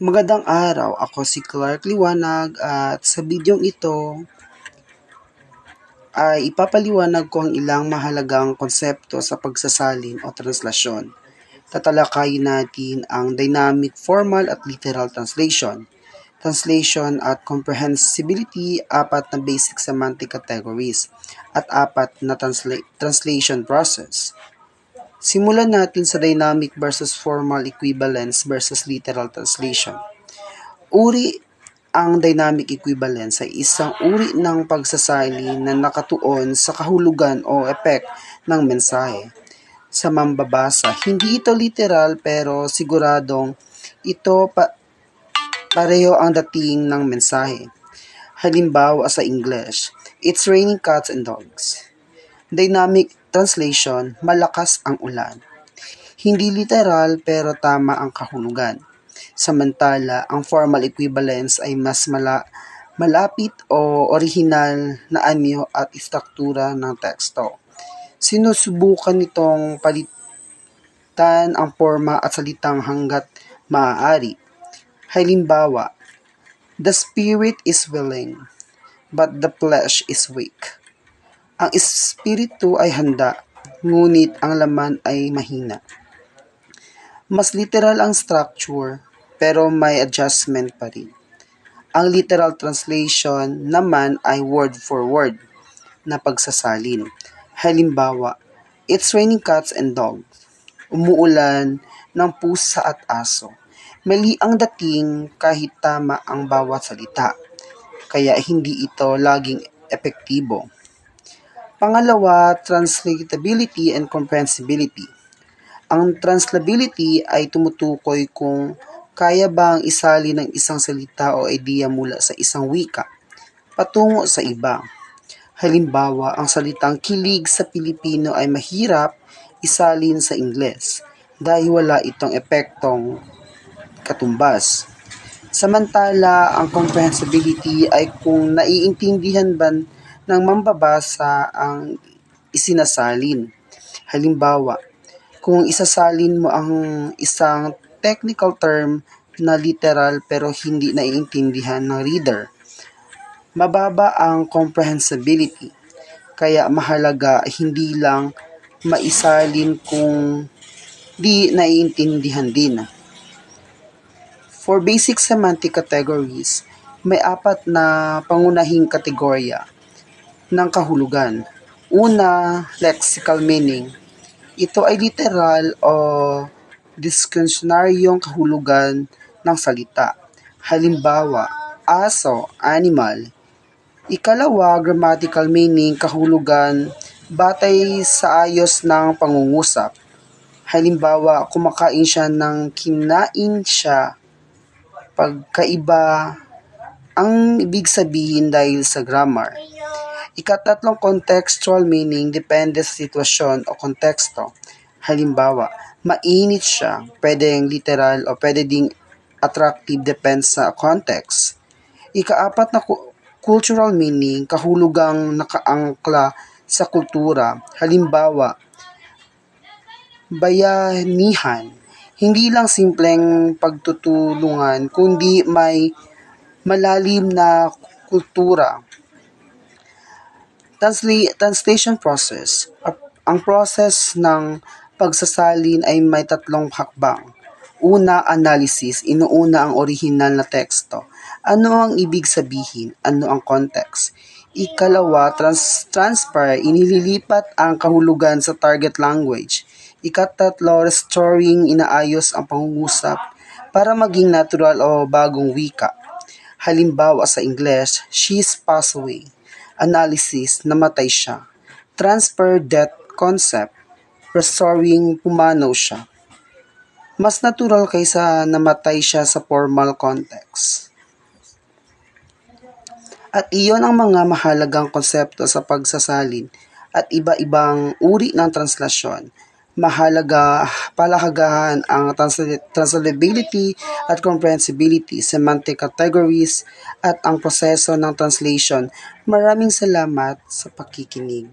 Magandang araw, ako si Clark Liwanag at sa bidyong ito ay ipapaliwanag ko ang ilang mahalagang konsepto sa pagsasalin o translasyon. Tatalakayin natin ang dynamic, formal at literal translation, translation at comprehensibility, 4 na basic semantic categories, at 4 na translation process. Simulan natin sa dynamic versus formal equivalence versus literal translation. Uri ang dynamic equivalence ay isang uri ng pagsasalin na nakatuon sa kahulugan o epek ng mensahe. Sa mambabasa, hindi ito literal pero siguradong ito pareho ang dating ng mensahe. Halimbawa sa English, "It's raining cats and dogs." Dynamic translation, malakas ang ulan. Hindi literal pero tama ang kahulugan. Samantala, ang formal equivalence ay mas malapit o orihinal na anyo at istruktura ng teksto. Sinusubukan nitong palitan ang forma at salitang hanggat maaari. Halimbawa, "The spirit is willing, but the flesh is weak." Ang espiritu ay handa, ngunit ang laman ay mahina. Mas literal ang structure, pero may adjustment pa rin. Ang literal translation naman ay word for word na pagsasalin. Halimbawa, "It's raining cats and dogs." Umuulan ng pusa at aso. Mali ang dating kahit tama ang bawat salita, kaya hindi ito laging epektibo. Pangalawa, translatability and comprehensibility. Ang translability ay tumutukoy kung kaya bang isalin ng isang salita o ideya mula sa isang wika patungo sa iba. Halimbawa, ang salitang kilig sa Pilipino ay mahirap isalin sa Ingles dahil wala itong epektong katumbas. Samantala, ang comprehensibility ay kung naiintindihan ba ng mambabasa ang isinasalin. Halimbawa, kung isasalin mo ang isang technical term na literal pero hindi naiintindihan ng reader, mababa ang comprehensibility. Kaya mahalaga hindi lang maisalin kung di naiintindihan din. For basic semantic categories, may 4 na pangunahing kategorya ng kahulugan. Una, lexical meaning. Ito ay literal o disksionaryong kahulugan ng salita. Halimbawa, aso, animal. Ikalawa, grammatical meaning, kahulugan batay sa ayos ng pangungusap. Halimbawa, kumakain siya ng kinain siya. Pagkaiba ang ibig sabihin dahil sa grammar. Ikatatlong, contextual meaning, depende sa sitwasyon o konteksto. Halimbawa, mainit siya, pwedeng literal o pwede ding attractive, depends sa context. Ikaapat na cultural meaning, kahulugang nakaangkla sa kultura. Halimbawa, bayanihan, hindi lang simpleng pagtutulungan, kundi may malalim na kultura. Translation process. Ang process ng pagsasalin ay may 3 hakbang. Una, analysis. Inuuna ang orihinal na teksto. Ano ang ibig sabihin? Ano ang context? Ikalawa, transfer. Inililipat ang kahulugan sa target language. Ikatatlo, restoring. Inaayos ang pangungusap para maging natural o bagong wika. Halimbawa sa English, "She's passed away." Analysis, namatay siya. Transfer, death concept. Restoring, pumanaw siya. Mas natural kaysa namatay siya sa formal context. At iyon ang mga mahalagang konsepto sa pagsasalin at iba-ibang uri ng translasyon. Palahagahan ang translatability at comprehensibility, semantic categories, at ang proseso ng translation. Maraming salamat sa pakikinig.